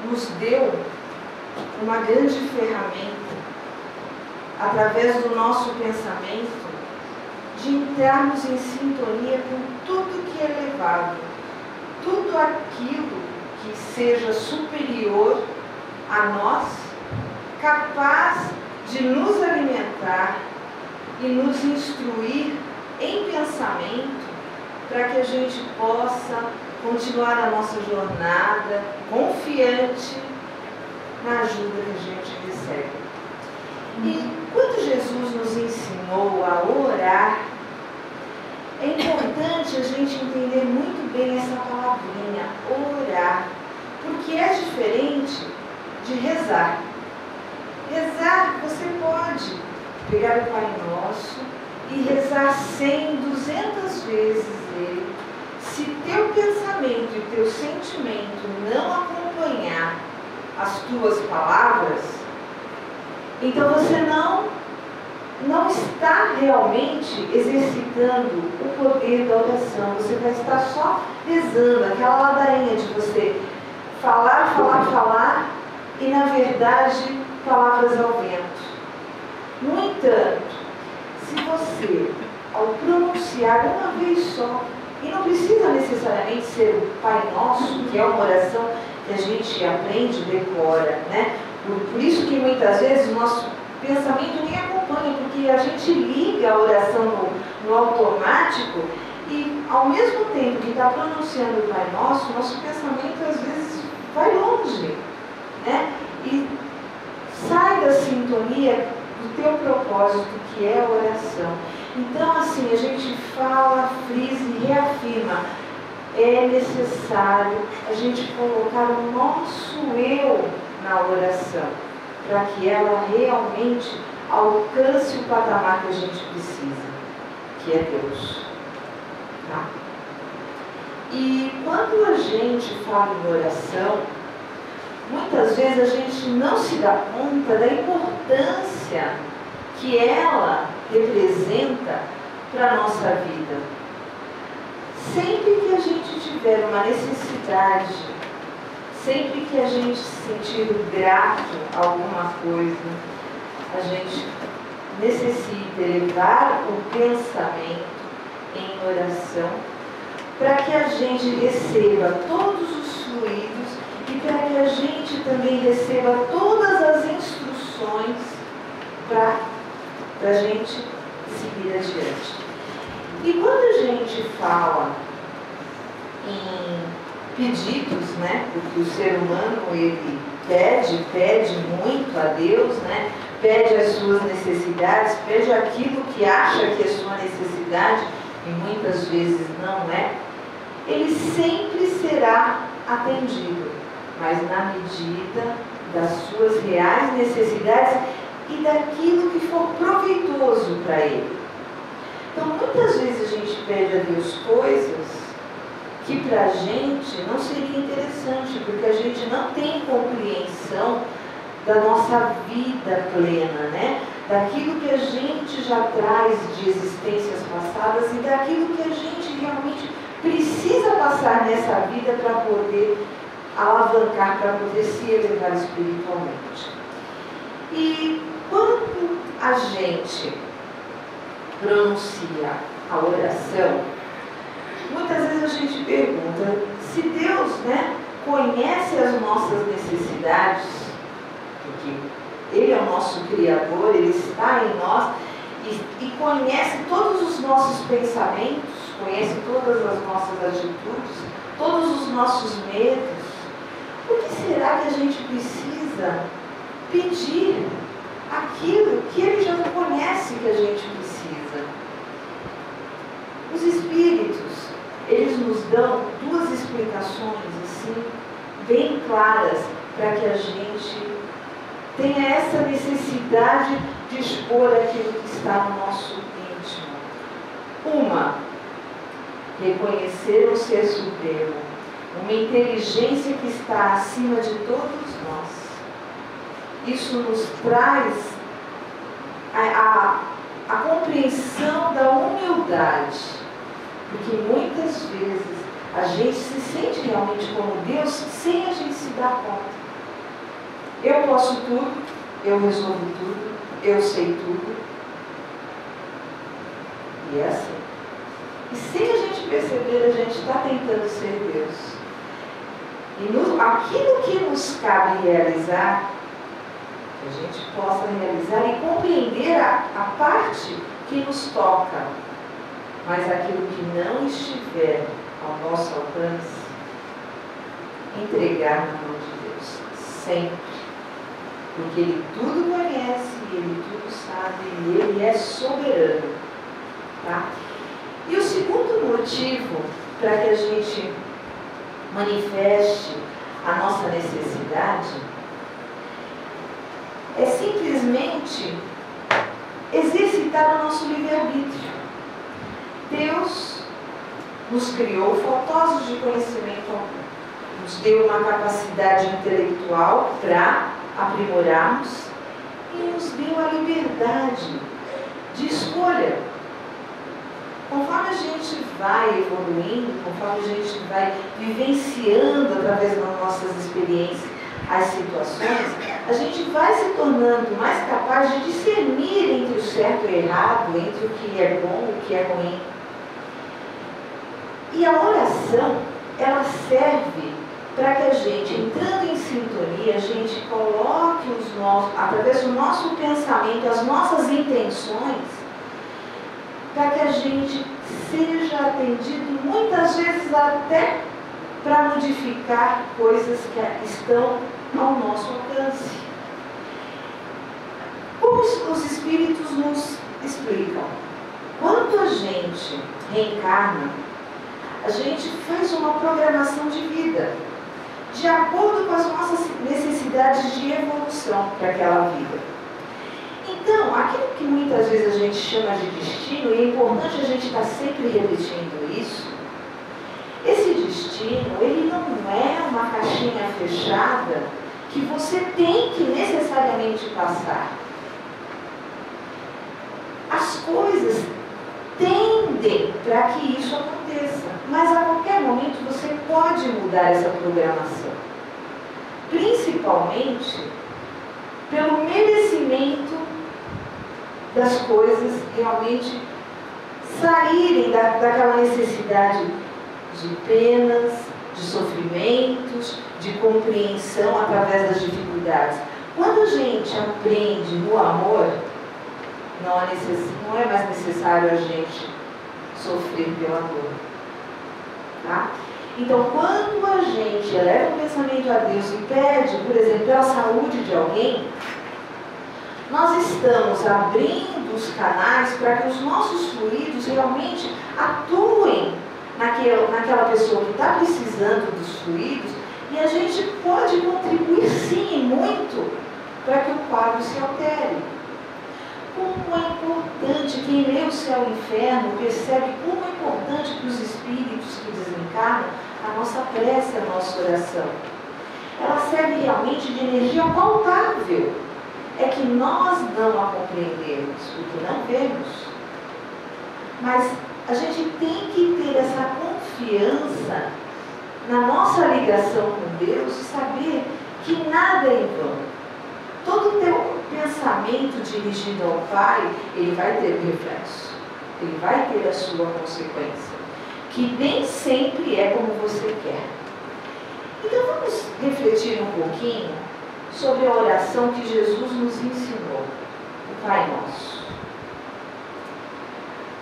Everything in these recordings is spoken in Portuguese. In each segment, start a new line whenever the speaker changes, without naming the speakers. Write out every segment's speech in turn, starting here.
nos deu uma grande ferramenta, através do nosso pensamento, de entrarmos em sintonia com tudo que é elevado, tudo aquilo que seja superior a nós, capaz de nos alimentar e nos instruir em pensamento, para que a gente possa continuar a nossa jornada confiante na ajuda que a gente recebe. E quando Jesus nos ensinou a orar, é importante a gente entender muito bem essa palavrinha, orar, porque é diferente de rezar. Rezar, você pode pegar o Pai Nosso e rezar 100, 200 vezes ele. Se teu pensamento e teu sentimento não acompanhar as tuas palavras, então você não está realmente exercitando o poder da oração. Você vai estar só rezando, aquela ladainha de você falar e, na verdade, palavras ao vento. No entanto, se você, ao pronunciar uma vez só, e não precisa necessariamente ser o Pai Nosso, que é uma oração que a gente aprende, decora, né? Por isso que muitas vezes o nosso pensamento nem acompanha, porque a gente liga a oração no automático e, ao mesmo tempo que está pronunciando o Pai Nosso, nosso pensamento às vezes vai longe, né? E sai da sintonia do teu propósito, que é a oração. Então, assim, a gente fala, frisa e reafirma. É necessário a gente colocar o nosso eu na oração, para que ela realmente alcance o patamar que a gente precisa, que é Deus. Tá? E quando a gente fala em oração, muitas vezes a gente não se dá conta da importância que ela representa para a nossa vida. Sempre que a gente tiver uma necessidade, sempre que a gente se sentir grato a alguma coisa, a gente necessita elevar o pensamento em oração, para que a gente receba todos os fluidos e para que a gente também receba todas as instruções para a gente seguir adiante. E quando a gente fala em pedidos, né, porque o ser humano ele pede muito a Deus, né, pede as suas necessidades, pede aquilo que acha que é sua necessidade e muitas vezes não é, ele sempre será atendido, mas na medida das suas reais necessidades e daquilo que for proveitoso para ele. Então, muitas vezes a gente pede a Deus coisas que para a gente não seria interessante, porque a gente não tem compreensão da nossa vida plena, né? Daquilo que a gente já traz de existências passadas e daquilo que a gente realmente precisa passar nessa vida para poder alavancar, para poder se elevar espiritualmente. E quando a gente pronuncia a oração, muitas vezes a gente pergunta se Deus, né, conhece as nossas necessidades, porque Ele é o nosso Criador, Ele está em nós e conhece todos os nossos pensamentos, conhece todas as nossas atitudes, todos os nossos medos. Por que será que a gente precisa pedir aquilo que Ele já conhece que a gente precisa? Os Espíritos, eles nos dão duas explicações assim, bem claras, para que a gente tenha essa necessidade de expor aquilo que está no nosso íntimo. Uma, reconhecer o Ser Supremo, uma inteligência que está acima de todos nós. Isso nos traz a compreensão da humildade, porque muitas vezes a gente se sente realmente como Deus sem a gente se dar conta. eu posso tudo, eu resolvo tudo, eu sei tudo. E é assim. E sem a gente perceber, a gente está tentando ser Deus. E aquilo que nos cabe realizar, que a gente possa realizar e compreender a parte que nos toca, mas aquilo que não estiver ao nosso alcance, entregar na mão de Deus, sempre. Porque Ele tudo conhece, Ele tudo sabe, e Ele é soberano. Tá? E o segundo motivo para que a gente manifeste a nossa necessidade é simplesmente exercitar o nosso livre-arbítrio. Deus nos criou fortosos de conhecimento algum, nos deu uma capacidade intelectual para aprimorarmos e nos deu a liberdade de escolha. Conforme a gente vai evoluindo, conforme a gente vai vivenciando através das nossas experiências as situações, a gente vai se tornando mais capaz de discernir entre o certo e o errado, entre o que é bom e o que é ruim. E a oração, ela serve para que a gente, entrando em sintonia, a gente coloque através do nosso pensamento, as nossas intenções, para que a gente seja atendido, muitas vezes até para modificar coisas que estão ao nosso alcance. Como os Espíritos nos explicam? Quando a gente reencarna, a gente faz uma programação de vida, de acordo com as nossas necessidades de evolução para aquela vida. Então, aquilo que muitas vezes a gente chama de destino, e é importante a gente estar sempre repetindo isso, esse destino, ele não é uma caixinha fechada que você tem que necessariamente passar. As coisas tendem para que isso aconteça, mas a qualquer momento você pode mudar essa programação. Principalmente pelo merecimento das coisas realmente saírem daquela necessidade de penas, de sofrimentos, de compreensão através das dificuldades. Quando a gente aprende no amor, não é mais necessário a gente sofrer pela dor. Tá? Então, quando a gente eleva o pensamento a Deus e pede, por exemplo, pela saúde de alguém, nós estamos abrindo os canais para que os nossos fluidos realmente atuem naquela pessoa que está precisando dos fluidos, e a gente pode contribuir sim muito para que o quadro se altere. Como é importante, quem lê o Céu e o Inferno percebe como é importante para os espíritos que desencarnam a nossa prece, a nossa oração. Ela serve realmente de energia palpável. É que nós não a compreendemos, porque não vemos. Mas a gente tem que ter essa confiança na nossa ligação com Deus e saber que nada é em vão. Todo o teu pensamento dirigido ao Pai, ele vai ter um reflexo. Ele vai ter a sua consequência, que nem sempre é como você quer. Então vamos refletir um pouquinho sobre a oração que Jesus nos ensinou, o Pai Nosso.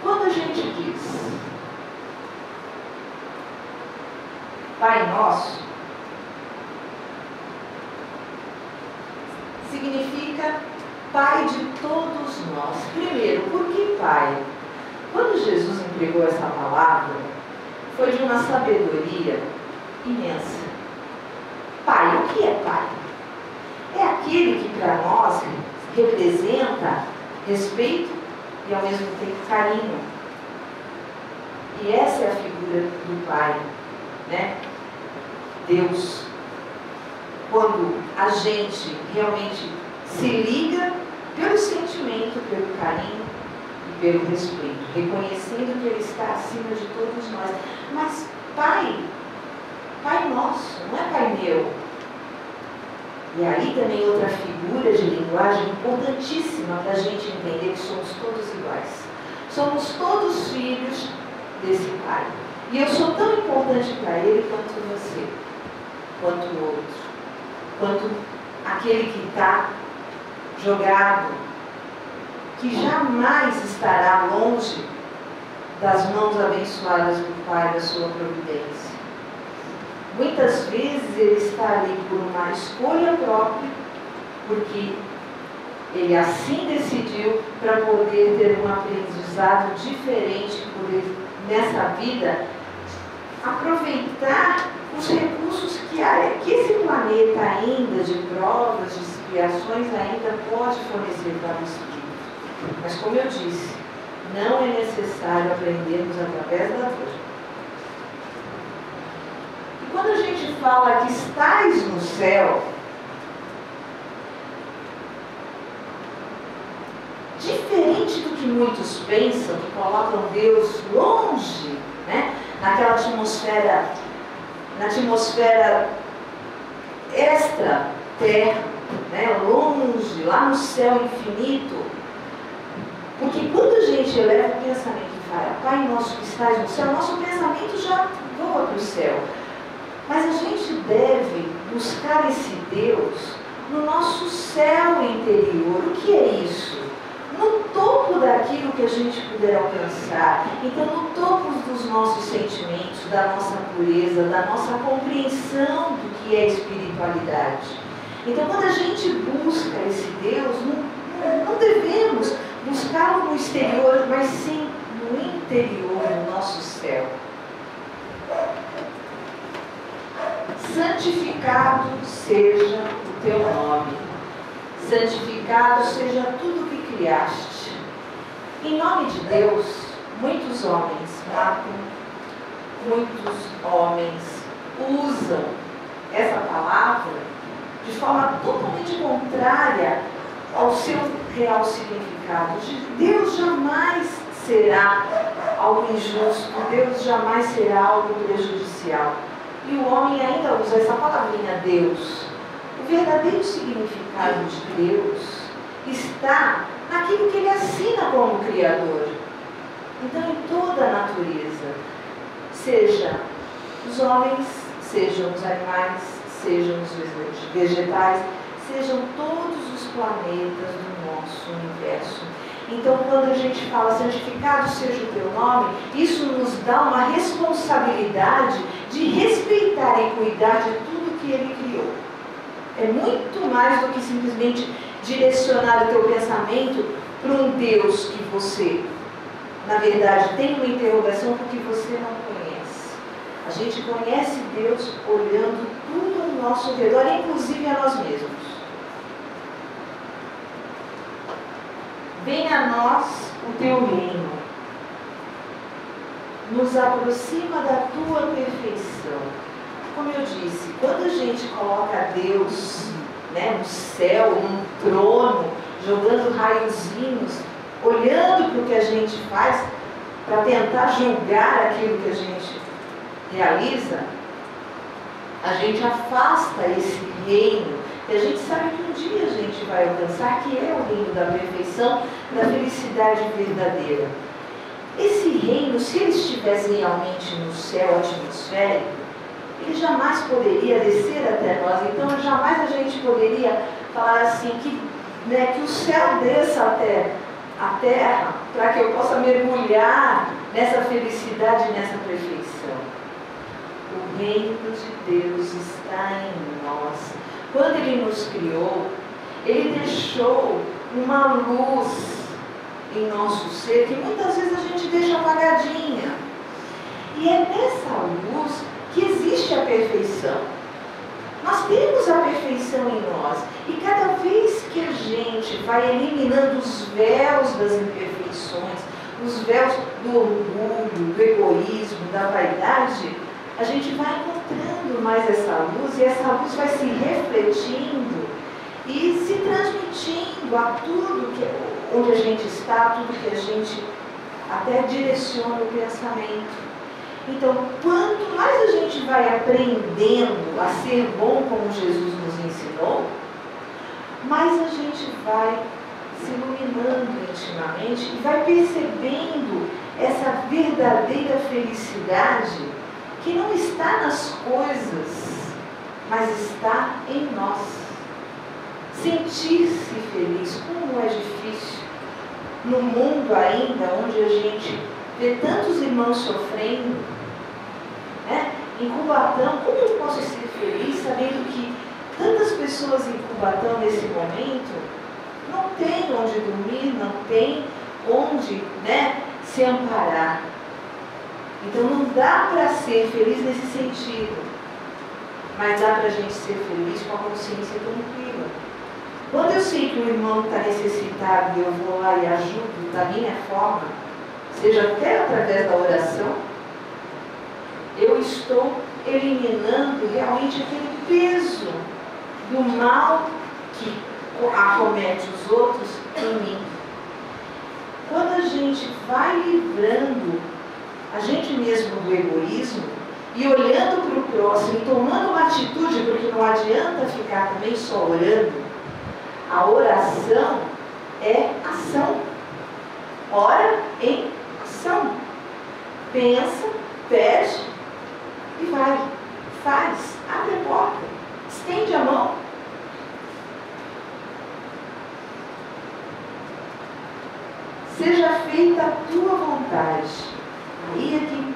Quando a gente diz Pai Nosso, significa Pai de todos nós. Primeiro, por que Pai? Quando Jesus empregou essa palavra, foi de uma sabedoria imensa. Pai, o que é Pai? É aquele que para nós representa respeito e ao mesmo tempo carinho. E essa é a figura do Pai, né? Deus. Quando a gente realmente se liga pelo sentimento, pelo carinho e pelo respeito, reconhecendo que Ele está acima de todos nós. Mas Pai, Pai nosso, não é Pai meu. E aí também outra figura de linguagem importantíssima para a gente entender que somos todos iguais. Somos todos filhos desse Pai. E eu sou tão importante para Ele quanto você, quanto o outro, quanto aquele que está jogado, que jamais estará longe das mãos abençoadas do Pai, da sua providência. Muitas vezes ele está ali por uma escolha própria, porque ele assim decidiu para poder ter um aprendizado diferente, poder nessa vida aproveitar os recursos que esse planeta ainda, de provas, de expiações, ainda pode fornecer para o Espírito. Mas como eu disse, não é necessário aprendermos através da dor. E quando a gente fala que estás no céu, diferente do que muitos pensam, que colocam Deus longe, né? Naquela atmosfera, na atmosfera extra-terra, né? Longe, lá no céu infinito. Porque quando a gente eleva o pensamento e fala, Pai nosso que estás no céu, nosso pensamento já voa para o céu. Mas a gente deve buscar esse Deus no nosso céu interior. O que é isso? No topo daquilo que a gente puder alcançar. Então, no topo dos nossos sentimentos, da nossa pureza, da nossa compreensão do que é espiritualidade. Então, quando a gente busca esse Deus, não devemos buscá-lo no exterior, mas sim no interior, no nosso céu. Santificado seja o teu nome. Santificado seja tudo que criaste. Em nome de Deus, muitos homens matam, muitos homens usam essa palavra de forma totalmente contrária ao seu real significado. Deus jamais será algo injusto, Deus jamais será algo prejudicial. E o homem ainda usa essa palavrinha Deus. O verdadeiro significado de Deus está naquilo que ele assina como Criador. Então, em toda a natureza, seja os homens, sejam os animais, sejam os vegetais, sejam todos os planetas do nosso universo. Então, quando a gente fala santificado seja o teu nome, isso nos dá uma responsabilidade de respeitar e cuidar de tudo que ele criou. É muito mais do que simplesmente direcionar o teu pensamento para um Deus que você, na verdade, tem uma interrogação porque você não conhece. A gente conhece Deus olhando tudo ao nosso redor, inclusive a nós mesmos. Venha a nós o teu reino, nos aproxima da tua perfeição. Como eu disse, quando a gente coloca Deus, né, no céu, num trono, jogando raiozinhos, olhando para o que a gente faz, para tentar julgar aquilo que a gente realiza, a gente afasta esse reino. E a gente sabe que um dia a gente vai alcançar, que é o reino da perfeição, da felicidade verdadeira. Esse reino, se ele estivesse realmente no céu atmosférico, ele jamais poderia descer até nós. Então, jamais a gente poderia falar assim, que o céu desça até a terra, para que eu possa mergulhar nessa felicidade, nessa perfeição. O reino de Deus está em nós. Quando Ele nos criou, Ele deixou uma luz em nosso ser, que muitas vezes a gente deixa apagadinha. E é nessa luz que existe a perfeição. Nós temos a perfeição em nós. E cada vez que a gente vai eliminando os véus das imperfeições, os véus do orgulho, do egoísmo, da vaidade, a gente vai encontrando mais essa luz, e essa luz vai se refletindo e se transmitindo a tudo onde a gente está, tudo que a gente até direciona o pensamento. Então, quanto mais a gente vai aprendendo a ser bom como Jesus nos ensinou, mais a gente vai se iluminando intimamente e vai percebendo essa verdadeira felicidade que não está nas coisas, mas está em nós. Sentir-se feliz, como é difícil no mundo ainda onde a gente vê tantos irmãos sofrendo, né? Em Cubatão, como eu posso ser feliz sabendo que tantas pessoas em Cubatão nesse momento não tem onde dormir, não tem onde, né, se amparar. Então não dá para ser feliz nesse sentido, mas dá para a gente ser feliz com a consciência tranquila. Quando eu sei que o irmão está necessitado e eu vou lá e ajudo da minha forma, seja até através da oração, eu estou eliminando realmente aquele peso do mal que acomete os outros em mim. Quando a gente vai livrando a gente mesmo do egoísmo e olhando para o próximo e tomando uma atitude, porque não adianta ficar também só orando, a oração é ação. Ora em ação. Pensa, pede e vai. Faz, abre a porta, estende a mão. Seja feita a tua vontade. Aí é que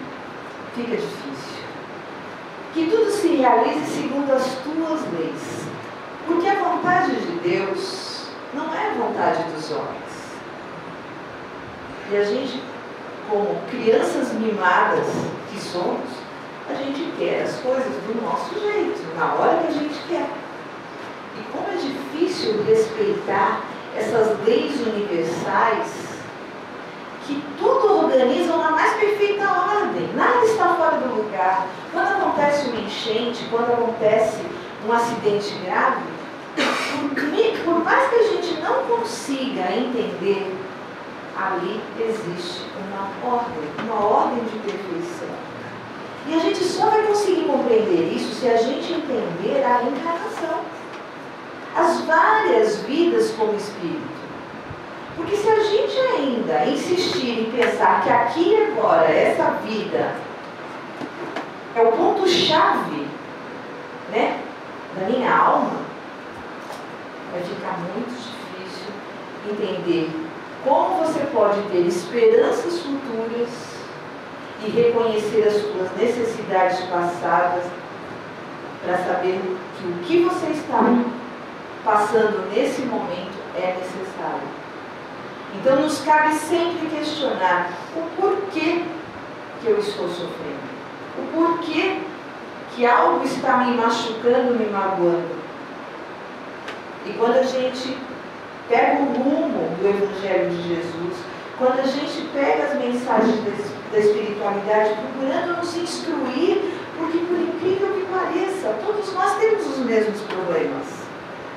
fica difícil. Que tudo se realize segundo as tuas leis. Porque a vontade de Deus não é a vontade dos homens. E a gente, como crianças mimadas que somos, a gente quer as coisas do nosso jeito, na hora que a gente quer. E como é difícil respeitar essas leis universais que tudo organizam na mais perfeita ordem, nada está fora do lugar. Quando acontece uma enchente, quando acontece um acidente grave, por mais que a gente não consiga entender, ali existe uma ordem de perfeição. E a gente só vai conseguir compreender isso se a gente entender a reencarnação, as várias vidas como espírito. Porque se a gente ainda insistir em pensar que aqui e agora, essa vida, é o ponto-chave, né, da minha alma, vai ficar muito difícil entender como você pode ter esperanças futuras e reconhecer as suas necessidades passadas para saber que o que você está passando nesse momento é necessário. Então nos cabe sempre questionar o porquê que eu estou sofrendo, o porquê que algo está me machucando, me magoando. E quando a gente pega o rumo do Evangelho de Jesus, quando a gente pega as mensagens da espiritualidade, procurando nos instruir, porque por incrível que pareça, todos nós temos os mesmos problemas.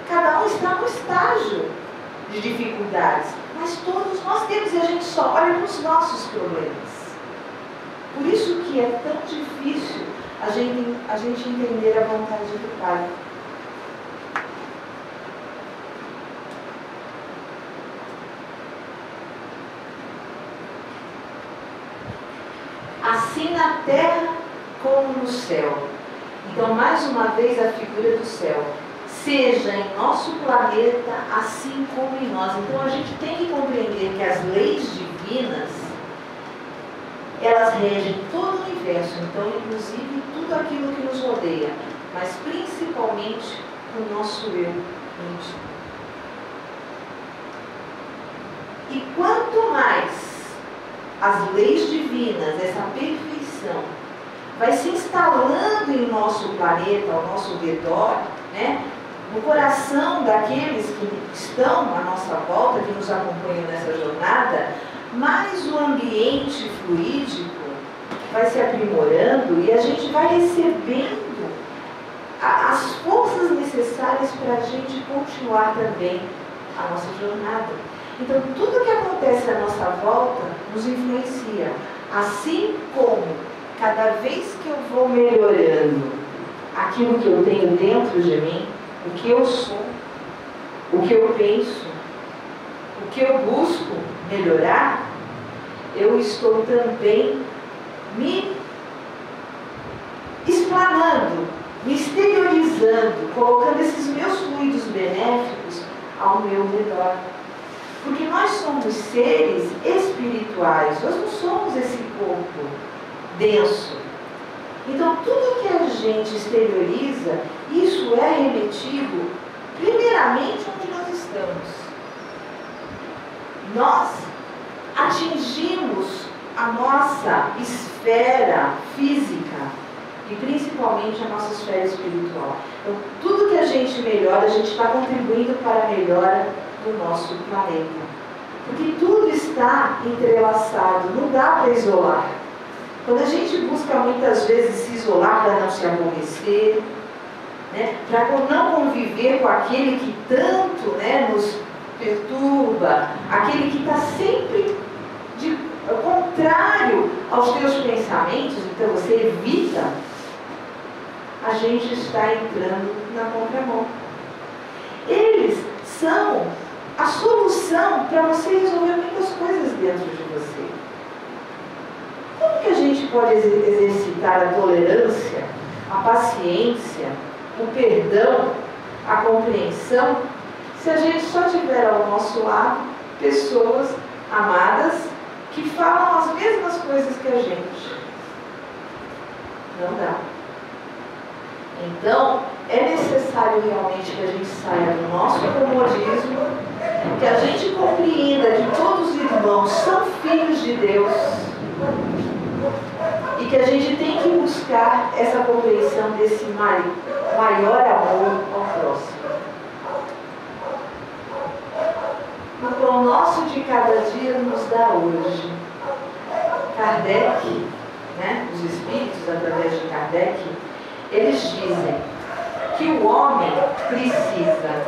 Cada um está num estágio de dificuldades, mas todos nós temos, e a gente só olha para os nossos problemas. Por isso que é tão difícil a gente entender a vontade do Pai. Assim na terra como no céu. Então, mais uma vez, a figura do céu. Seja em nosso planeta, assim como em nós. Então, a gente tem que compreender que as leis divinas, elas regem todo o universo. Então, inclusive, tudo aquilo que nos rodeia. Mas, principalmente, o nosso eu íntimo. E quanto mais as leis divinas, essa perfeição, vai se instalando em nosso planeta, ao nosso redor, né? No coração daqueles que estão à nossa volta, que nos acompanham nessa jornada, mais o ambiente fluídico vai se aprimorando e a gente vai recebendo as forças necessárias para a gente continuar também a nossa jornada. Então, tudo que acontece à nossa volta nos influencia. Assim como, cada vez que eu vou melhorando aquilo que eu tenho dentro de mim, o que eu sou, o que eu penso, o que eu busco melhorar, eu estou também me explanando, me exteriorizando, colocando esses meus fluidos benéficos ao meu redor. Porque nós somos seres espirituais, nós não somos esse corpo denso. Então, tudo que a gente exterioriza, isso é remetido primeiramente onde nós estamos. Nós atingimos a nossa esfera física e principalmente a nossa esfera espiritual. Então, tudo que a gente melhora, a gente está contribuindo para a melhora do nosso planeta. Porque tudo está entrelaçado, não dá para isolar. Quando a gente busca muitas vezes se isolar para não se aborrecer, né, para não conviver com aquele que tanto, né, nos perturba, aquele que está sempre contrário aos teus pensamentos, então você evita, a gente está entrando na contramão. Eles são a solução para você resolver muitas coisas dentro de você. Como que a gente pode exercitar a tolerância, a paciência, o perdão, a compreensão, se a gente só tiver ao nosso lado pessoas amadas que falam as mesmas coisas que a gente? Não dá. Então, é necessário realmente que a gente saia do nosso comodismo, que a gente compreenda que todos os irmãos são filhos de Deus e que a gente tem que buscar essa compreensão desse maior amor ao próximo. O pão nosso de cada dia nos dá hoje. Kardec, né, os espíritos, através de Kardec, eles dizem que o homem precisa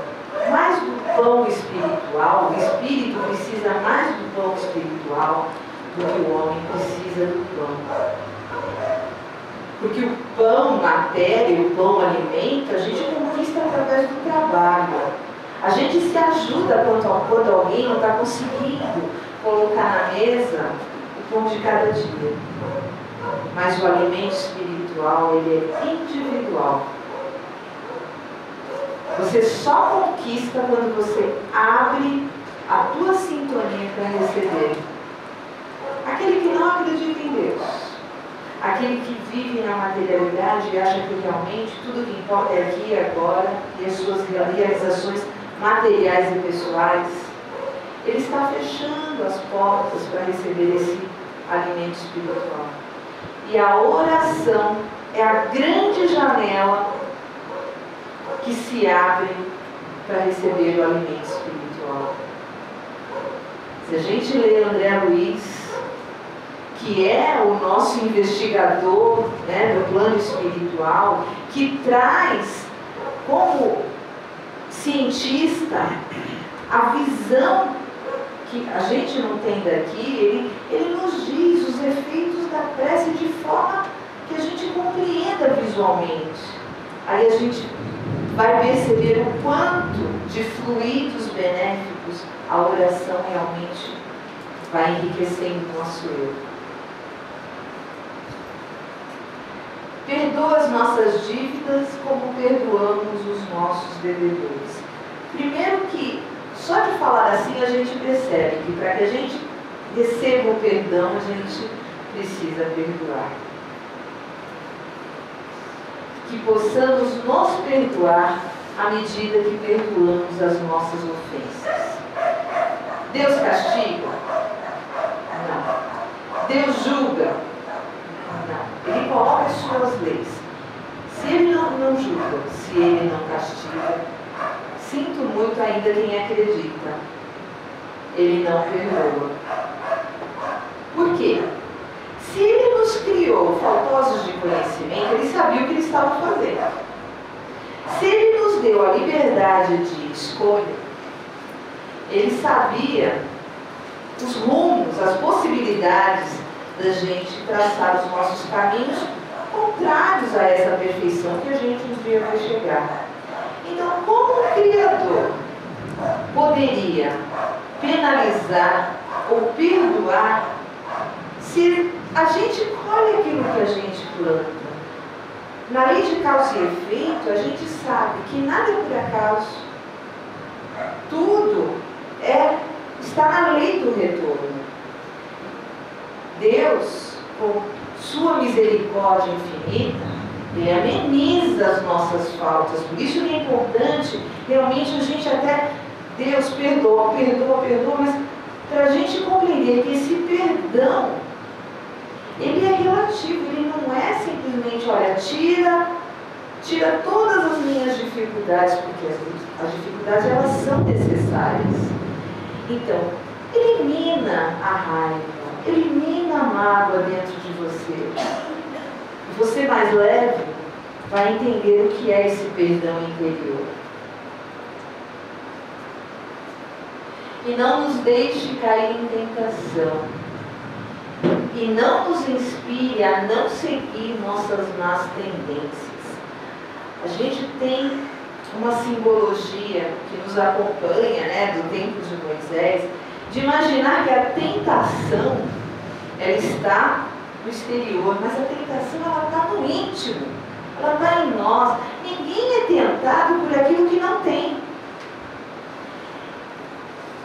mais do pão espiritual, o espírito precisa mais do pão espiritual do que o homem precisa do pão. Porque o pão, matéria, o pão, alimento, a gente conquista através do trabalho. A gente se ajuda quando alguém não está conseguindo colocar na mesa o pão de cada dia. Mas o alimento espiritual, ele é individual. Você só conquista quando você abre a tua sintonia para receber. Aquele que não acredita em Deus, aquele que vive na materialidade e acha que realmente tudo que importa é aqui e agora e as suas realizações materiais e pessoais, ele está fechando as portas para receber esse alimento espiritual. E a oração é a grande janela que se abre para receber o alimento espiritual. Se a gente lê André Luiz, que é o nosso investigador, né, do plano espiritual, que traz como cientista a visão que a gente não tem daqui, ele nos diz os efeitos da prece de forma que a gente compreenda visualmente. Aí a gente vai perceber o quanto de fluidos benéficos a oração realmente vai enriquecendo o nosso eu. Perdoa as nossas dívidas como perdoamos os nossos devedores. Primeiro que, só de falar assim, a gente percebe que para que a gente receba o perdão, a gente precisa perdoar. Que possamos nos perdoar à medida que perdoamos as nossas ofensas. Deus castiga? Não. Deus julga? Não. Ele coloca as suas leis. Se ele não julga, se ele não castiga, sinto muito ainda quem acredita. Ele não perdoa. Por quê? Se ele nos criou faltosos de conhecimento, ele sabia o que ele estava fazendo. Se ele nos deu a liberdade de escolha, ele sabia os rumos, as possibilidades da gente traçar os nossos caminhos contrários a essa perfeição que a gente um dia vai chegar. Então, como Criador, poderia penalizar ou perdoar se a gente colhe aquilo que a gente planta. Na lei de causa e efeito, a gente sabe que nada é por acaso. Tudo está na lei do retorno. Deus, com sua misericórdia infinita, Ele ameniza as nossas faltas. Por isso que é importante realmente a gente até, Deus perdoa, mas para a gente compreender que esse perdão, ele é relativo, ele não é simplesmente, olha, tira todas as minhas dificuldades, porque as dificuldades elas são necessárias. Então, elimina a raiva, elimina a mágoa dentro de você. Você mais leve vai entender o que é esse perdão interior. E não nos deixe cair em tentação. E não nos inspire a não seguir nossas más tendências. A gente tem uma simbologia que nos acompanha, né, do tempo de Moisés, de imaginar que a tentação, ela está no exterior, mas a tentação ela está no íntimo, ela está em nós. Ninguém é tentado por aquilo que não tem.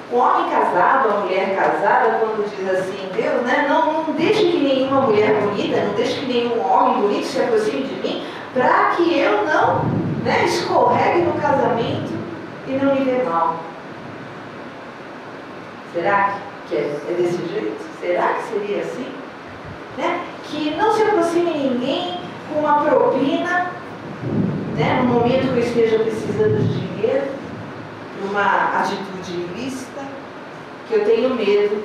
O homem casado, a mulher casada, quando diz assim, Deus, né, não deixe que nenhuma mulher bonita, não deixe que nenhum homem bonito se aproxime de mim, para que eu não, né, escorregue no casamento e não me dê mal. Será que é desse jeito? Será que seria assim? Né? Que não se aproxime ninguém com uma propina, né, no momento que eu esteja precisando de dinheiro, uma atitude ilícita, que eu tenho medo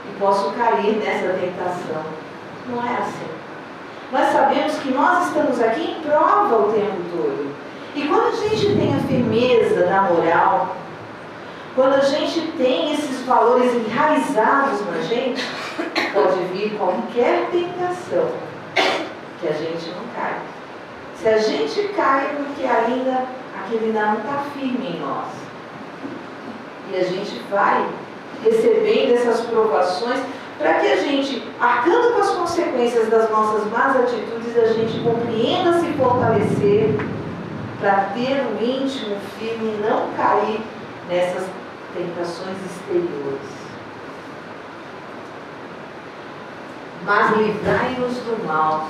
e posso cair nessa tentação. Não é assim. Nós sabemos que nós estamos aqui em prova o tempo todo. E quando a gente tem a firmeza da moral, quando a gente tem esses valores enraizados na gente, pode vir qualquer tentação que a gente não cai. Se a gente cai é porque ainda aquele não está firme em nós. E a gente vai recebendo essas provações para que a gente, arcando com as consequências das nossas más atitudes, a gente compreenda se fortalecer para ter um íntimo firme e não cair nessas tentações exteriores. Mas livrai-nos do mal.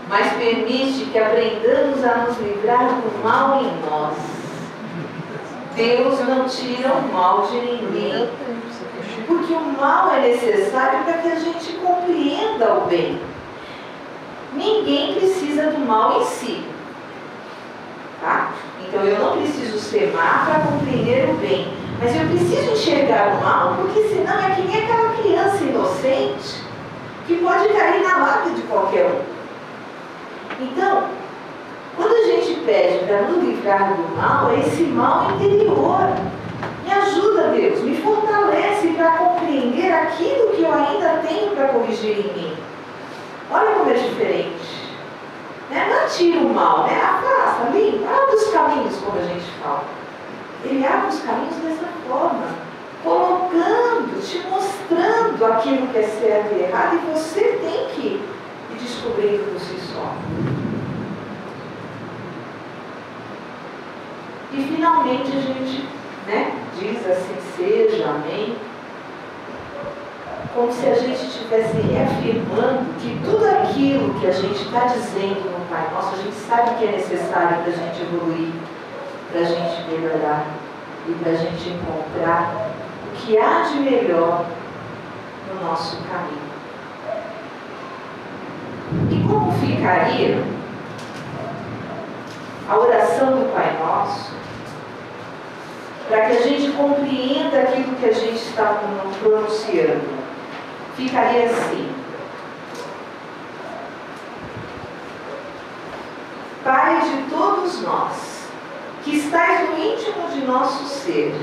Mas permite que aprendamos a nos livrar do mal em nós. Deus não tira o mal de ninguém, porque o mal é necessário para que a gente compreenda o bem. Ninguém precisa do mal em si, tá? Então eu não preciso ser má para compreender o bem, mas eu preciso enxergar o mal, porque senão é que nem aquela criança inocente que pode cair na lábia de qualquer um. Então, quando a gente pede para nos livrar do mal, é esse mal interior. Me ajuda, Deus, me fortalece para compreender aquilo que eu ainda tenho para corrigir em mim. Olha como é diferente. Né? Não tira o mal, né? Afasta, limpa, abre os caminhos, como a gente fala. Ele abre os caminhos dessa forma, colocando, te mostrando aquilo que é certo e errado, e você tem que ir descobrindo por si só. E finalmente a gente, né, diz assim seja, amém, como se a gente estivesse reafirmando que tudo aquilo que a gente está dizendo no Pai Nosso, a gente sabe que é necessário para a gente evoluir, para a gente melhorar e para a gente encontrar o que há de melhor no nosso caminho. E como ficaria a oração do Pai Nosso, para que a gente compreenda aquilo que a gente está pronunciando? Ficaria assim: Pai de todos nós, que estais no íntimo de nosso ser,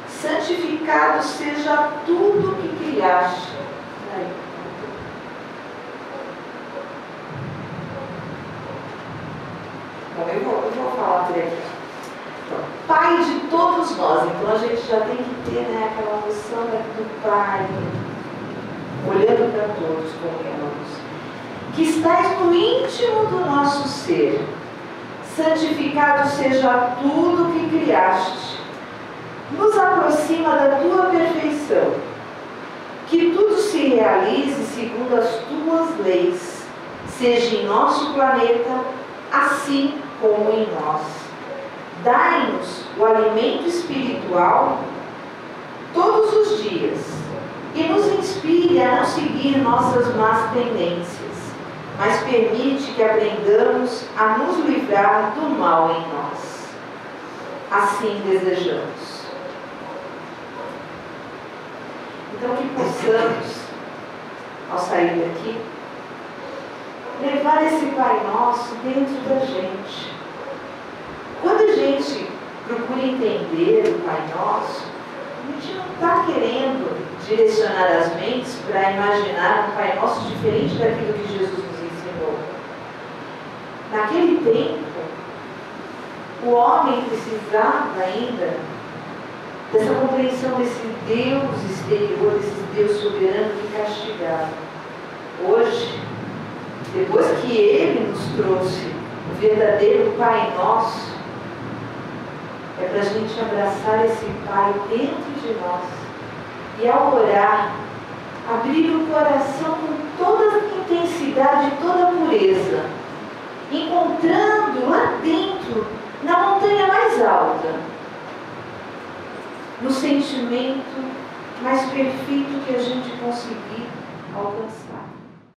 santificado seja tudo que criaste. Bom, eu vou falar por aqui. Pai de todos nós. Então a gente já tem que ter, né, aquela noção do Pai, olhando para todos como irmãos. Que estais no íntimo do nosso ser. Santificado seja tudo que criaste. Nos aproxima da tua perfeição. Que tudo se realize segundo as tuas leis, seja em nosso planeta, assim como em nós. Dai-nos o alimento espiritual todos os dias e nos inspire a não seguir nossas más tendências, mas permite que aprendamos a nos livrar do mal em nós. Assim desejamos. Então que possamos, ao sair daqui, levar esse Pai Nosso dentro da gente. Quando a gente procura entender o Pai Nosso, a gente não está querendo direcionar as mentes para imaginar um Pai Nosso diferente daquilo que Jesus nos ensinou. Naquele tempo, o homem precisava ainda dessa compreensão desse Deus exterior, desse Deus soberano que castigava. Hoje, depois que Ele nos trouxe o verdadeiro Pai Nosso, é para a gente abraçar esse Pai dentro de nós e, ao orar, abrir o coração com toda a intensidade e toda a pureza, encontrando lá dentro, na montanha mais alta, no sentimento mais perfeito que a gente conseguir alcançar.